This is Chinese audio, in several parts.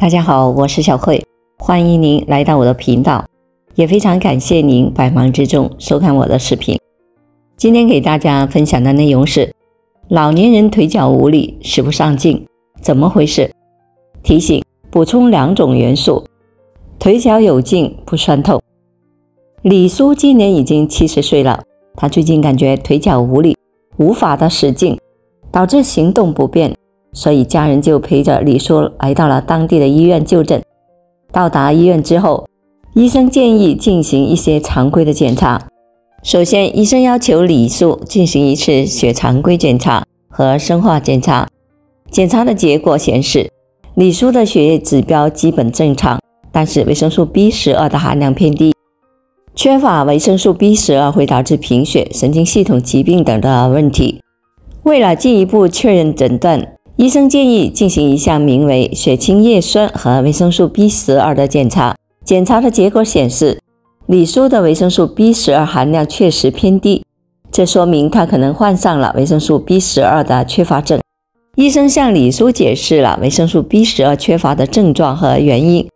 大家好，我是小慧，欢迎您来到我的频道，也非常感谢您百忙之中收看我的视频。今天给大家分享的内容是：老年人腿脚无力，使不上劲，怎么回事？提醒：补充2种元素，腿脚有劲，不酸痛。李叔今年已经70岁了，他最近感觉腿脚无力，无法的使劲，导致行动不便，所以家人就陪着李叔来到了当地的医院就诊。到达医院之后，医生建议进行一些常规的检查。首先，医生要求李叔进行一次血常规检查和生化检查。检查的结果显示，李叔的血液指标基本正常，但是维生素 B12 的含量偏低。缺乏维生素 B12 会导致贫血、神经系统疾病等的问题。为了进一步确认诊断，医生建议进行一项名为血清叶酸和维生素 B12 的检查。检查的结果显示，李叔的维生素 B12 含量确实偏低，这说明他可能患上了维生素 B12 的缺乏症。医生向李叔解释了维生素 B12 缺乏的症状和原因，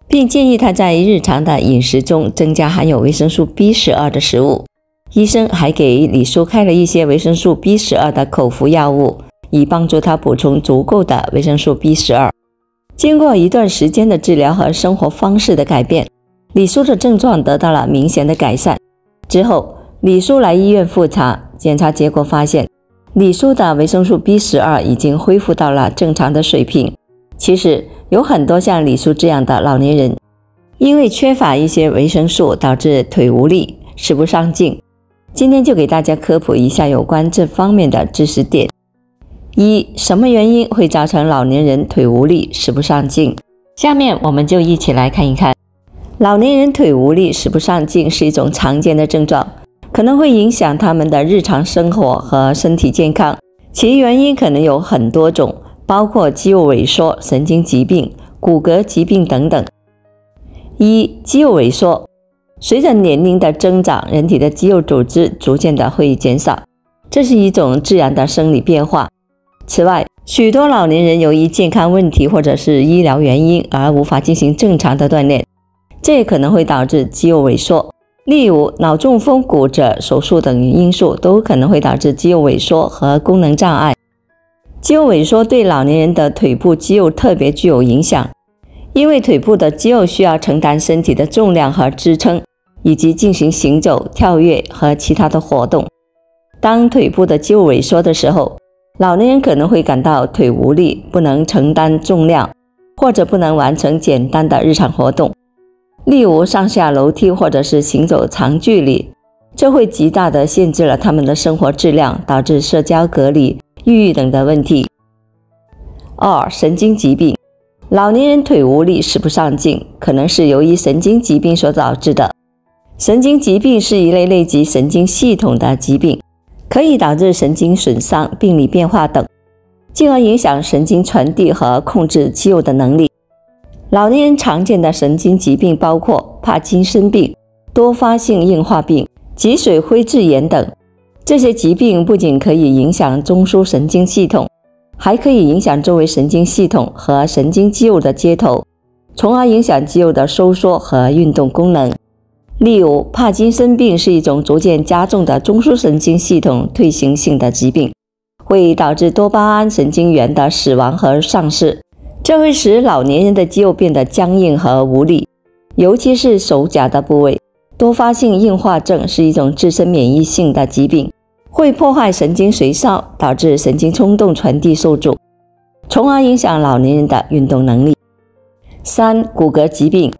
并建议他在日常的饮食中增加含有维生素 B12 的食物。医生还给李叔开了一些维生素 B12 的口服药物，以帮助他补充足够的维生素 B12。经过一段时间的治疗和生活方式的改变，李叔的症状得到了明显的改善。之后，李叔来医院复查，检查结果发现，李叔的维生素 B12 已经恢复到了正常的水平。其实，有很多像李叔这样的老年人，因为缺乏一些维生素，导致腿无力，使不上劲。今天就给大家科普一下有关这方面的知识点。一、什么原因会造成老年人腿无力，使不上劲？下面我们就一起来看一看。老年人腿无力，使不上劲是一种常见的症状，可能会影响他们的日常生活和身体健康。其原因可能有很多种，包括肌肉萎缩、神经疾病、骨骼疾病等等。一、肌肉萎缩。随着年龄的增长，人体的肌肉组织逐渐的会减少，这是一种自然的生理变化。此外，许多老年人由于健康问题或者是医疗原因而无法进行正常的锻炼，这也可能会导致肌肉萎缩。例如脑中风、骨折、手术等因素都可能会导致肌肉萎缩和功能障碍。肌肉萎缩对老年人的腿部肌肉特别具有影响，因为腿部的肌肉需要承担身体的重量和支撑，以及进行行走、跳跃和其他的活动。当腿部的肌肉萎缩的时候，老年人可能会感到腿无力，不能承担重量，或者不能完成简单的日常活动，例如上下楼梯或者是行走长距离，这会极大地限制了他们的生活质量，导致社交隔离、抑郁等的问题。二、神经疾病。老年人腿无力，使不上劲，可能是由于神经疾病所导致的。神经疾病是一类累及神经系统的疾病，可以导致神经损伤、病理变化等，进而影响神经传递和控制肌肉的能力。老年人常见的神经疾病包括帕金森病、多发性硬化病、脊髓灰质炎等。这些疾病不仅可以影响中枢神经系统，还可以影响周围神经系统和神经肌肉的接头，从而影响肌肉的收缩和运动功能。例如，帕金森病是一种逐渐加重的中枢神经系统退行性的疾病，会导致多巴胺神经元的死亡和丧失，这会使老年人的肌肉变得僵硬和无力，尤其是手脚的部位。多发性硬化症是一种自身免疫性的疾病，会破坏神经髓鞘，导致神经冲动传递受阻，从而影响老年人的运动能力。三、骨骼疾病。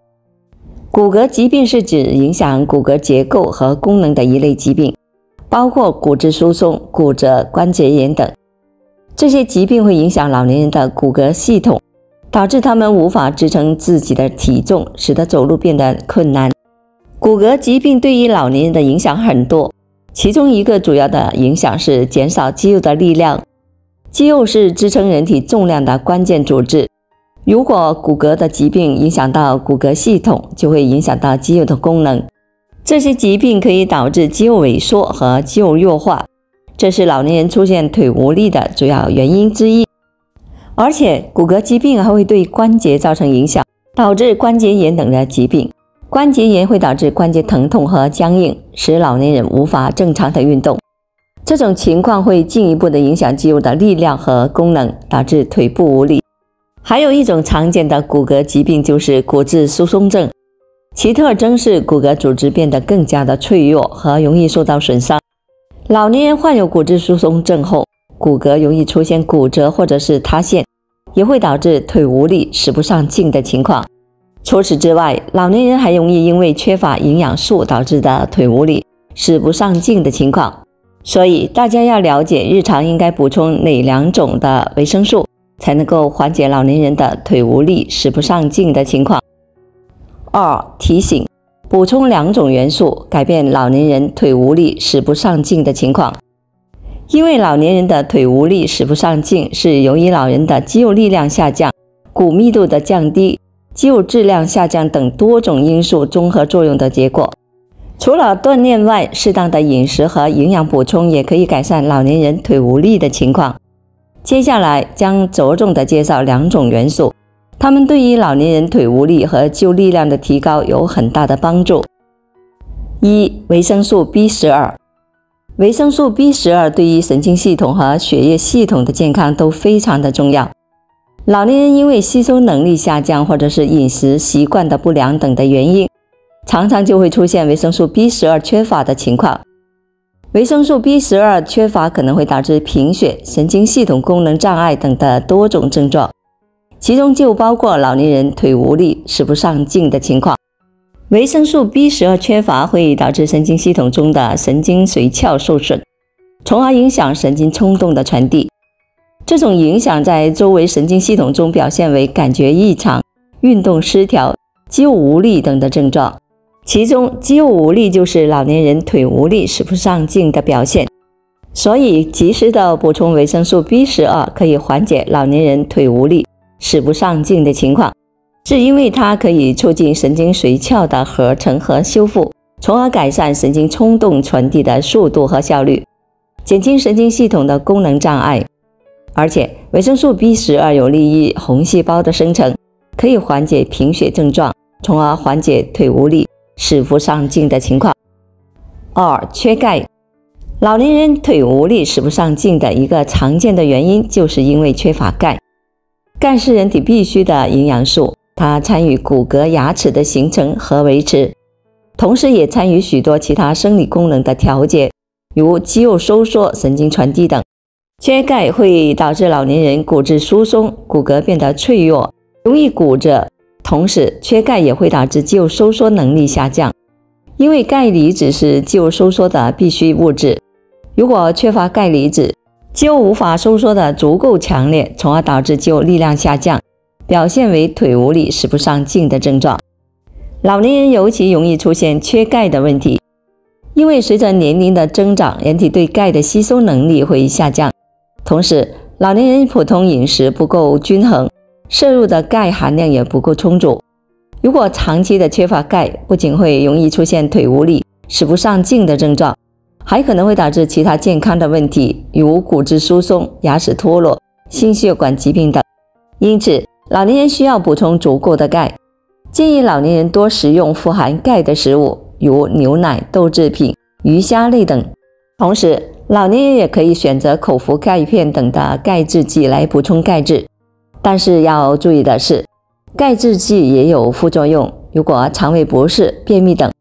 骨骼疾病是指影响骨骼结构和功能的一类疾病，包括骨质疏松、骨折、关节炎等。这些疾病会影响老年人的骨骼系统，导致他们无法支撑自己的体重，使得走路变得困难。骨骼疾病对于老年人的影响很多，其中一个主要的影响是减少肌肉的力量。肌肉是支撑人体重量的关键组织，如果骨骼的疾病影响到骨骼系统，就会影响到肌肉的功能。这些疾病可以导致肌肉萎缩和肌肉弱化，这是老年人出现腿无力的主要原因之一。而且骨骼疾病还会对关节造成影响，导致关节炎等的疾病。关节炎会导致关节疼痛和僵硬，使老年人无法正常的运动。这种情况会进一步的影响肌肉的力量和功能，导致腿部无力。还有一种常见的骨骼疾病就是骨质疏松症，其特征是骨骼组织变得更加的脆弱和容易受到损伤。老年人患有骨质疏松症后，骨骼容易出现骨折或者是塌陷，也会导致腿无力、使不上劲的情况。除此之外，老年人还容易因为缺乏营养素导致的腿无力、使不上劲的情况。所以大家要了解日常应该补充哪2种的维生素，才能够缓解老年人的腿无力、使不上劲的情况。2. 提醒：补充2种元素，改变老年人腿无力、使不上劲的情况。因为老年人的腿无力、使不上劲是由于老人的肌肉力量下降、骨密度的降低、肌肉质量下降等多种因素综合作用的结果。除了锻炼外，适当的饮食和营养补充也可以改善老年人腿无力的情况。接下来将着重的介绍2种元素，它们对于老年人腿无力和肌肉力量的提高有很大的帮助。1. 维生素 B12。 维生素 B12 对于神经系统和血液系统的健康都非常的重要。老年人因为吸收能力下降或者是饮食习惯的不良等的原因，常常就会出现维生素 B12 缺乏的情况。维生素 B12 缺乏可能会导致贫血、神经系统功能障碍等的多种症状，其中就包括老年人腿无力、使不上劲的情况。维生素 B12 缺乏会导致神经系统中的神经髓鞘受损，从而影响神经冲动的传递。这种影响在周围神经系统中表现为感觉异常、运动失调、肌肉无力等的症状。其中肌肉无力就是老年人腿无力、使不上劲的表现，所以及时的补充维生素 B12 可以缓解老年人腿无力、使不上劲的情况，是因为它可以促进神经髓鞘的合成和修复，从而改善神经冲动传递的速度和效率，减轻神经系统的功能障碍。而且维生素 B12 有利于红细胞的生成，可以缓解贫血症状，从而缓解腿无力、使不上劲的情况。2. 缺钙。老年人腿无力、使不上劲的一个常见的原因就是因为缺乏钙。钙是人体必需的营养素，它参与骨骼、牙齿的形成和维持，同时也参与许多其他生理功能的调节，如肌肉收缩、神经传递等。缺钙会导致老年人骨质疏松，骨骼变得脆弱，容易骨折。同时，缺钙也会导致肌肉收缩能力下降，因为钙离子是肌肉收缩的必需物质。如果缺乏钙离子，肌肉无法收缩的足够强烈，从而导致肌肉力量下降，表现为腿无力、使不上劲的症状。老年人尤其容易出现缺钙的问题，因为随着年龄的增长，人体对钙的吸收能力会下降。同时，老年人普通饮食不够均衡，摄入的钙含量也不够充足。如果长期的缺乏钙，不仅会容易出现腿无力、使不上劲的症状，还可能会导致其他健康的问题，如骨质疏松、牙齿脱落、心血管疾病等。因此，老年人需要补充足够的钙。建议老年人多食用富含钙的食物，如牛奶、豆制品、鱼虾类等。同时，老年人也可以选择口服钙片等的钙质剂来补充钙质。但是要注意的是，钙质剂也有副作用，如果肠胃不适、便秘等，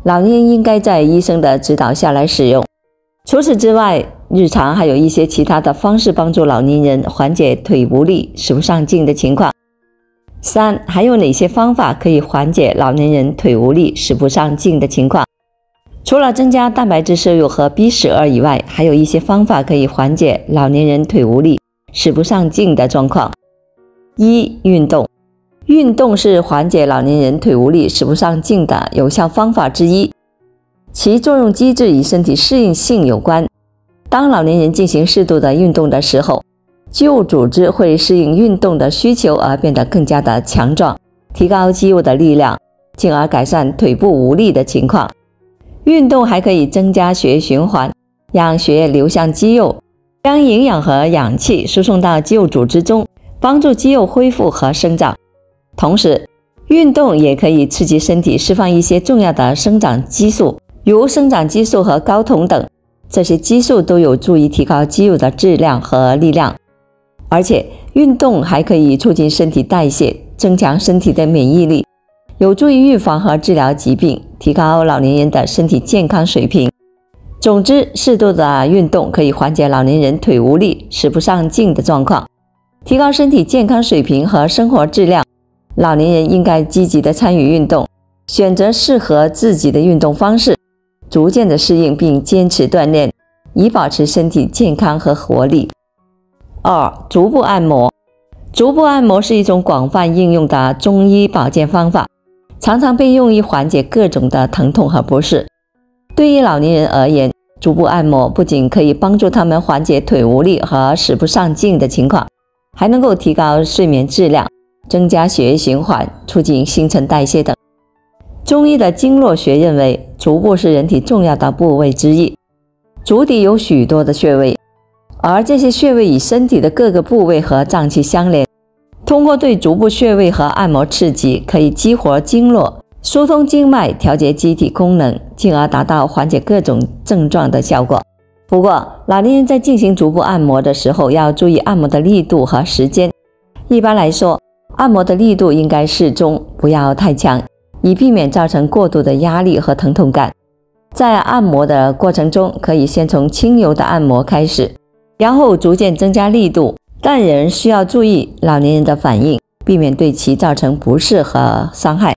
老年人应该在医生的指导下来使用。除此之外，日常还有一些其他的方式帮助老年人缓解腿无力、使不上劲的情况。3. 还有哪些方法可以缓解老年人腿无力、使不上劲的情况？除了增加蛋白质摄入和 B12 以外，还有一些方法可以缓解老年人腿无力、使不上劲的状况。1. 运动。运动是缓解老年人腿无力、使不上劲的有效方法之一，其作用机制与身体适应性有关。当老年人进行适度的运动的时候，肌肉组织会适应运动的需求而变得更加的强壮，提高肌肉的力量，进而改善腿部无力的情况。运动还可以增加血液循环，让血液流向肌肉，将营养和氧气输送到肌肉组织中，帮助肌肉恢复和生长。同时，运动也可以刺激身体释放一些重要的生长激素，如生长激素和睾酮等，这些激素都有助于提高肌肉的质量和力量。而且，运动还可以促进身体代谢，增强身体的免疫力，有助于预防和治疗疾病，提高老年人的身体健康水平。总之，适度的运动可以缓解老年人腿无力、使不上劲的状况，提高身体健康水平和生活质量。老年人应该积极的参与运动，选择适合自己的运动方式，逐渐的适应并坚持锻炼，以保持身体健康和活力。2. 足部按摩。足部按摩是一种广泛应用的中医保健方法，常常被用于缓解各种的疼痛和不适。对于老年人而言，足部按摩不仅可以帮助他们缓解腿无力和使不上劲的情况，还能够提高睡眠质量，增加血液循环，促进新陈代谢等。中医的经络学认为，足部是人体重要的部位之一，足底有许多的穴位，而这些穴位与身体的各个部位和脏器相连。通过对足部穴位和按摩刺激，可以激活经络，疏通经脉，调节机体功能，进而达到缓解各种症状的效果。不过，老年人在进行足部按摩的时候，要注意按摩的力度和时间。一般来说，按摩的力度应该适中，不要太强，以避免造成过度的压力和疼痛感。在按摩的过程中，可以先从轻柔的按摩开始，然后逐渐增加力度，但仍需要注意老年人的反应，避免对其造成不适和伤害。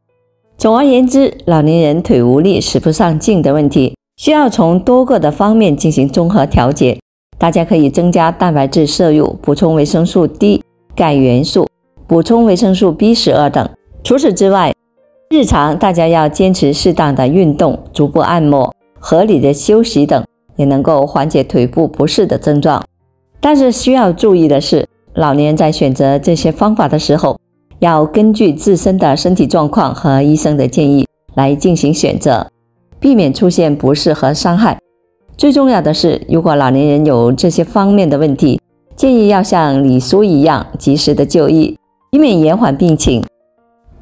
总而言之，老年人腿无力、使不上劲的问题，需要从多个的方面进行综合调节。大家可以增加蛋白质摄入，补充维生素 D、钙元素，补充维生素 B12 等。除此之外，日常大家要坚持适当的运动、足部按摩、合理的休息等，也能够缓解腿部不适的症状。但是需要注意的是，老年人在选择这些方法的时候，要根据自身的身体状况和医生的建议来进行选择，避免出现不适和伤害。最重要的是，如果老年人有这些方面的问题，建议要像李叔一样及时的就医，以免延缓病情。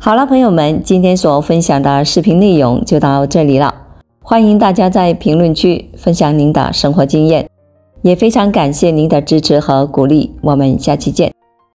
好了，朋友们，今天所分享的视频内容就到这里了，欢迎大家在评论区分享您的生活经验，也非常感谢您的支持和鼓励，我们下期见。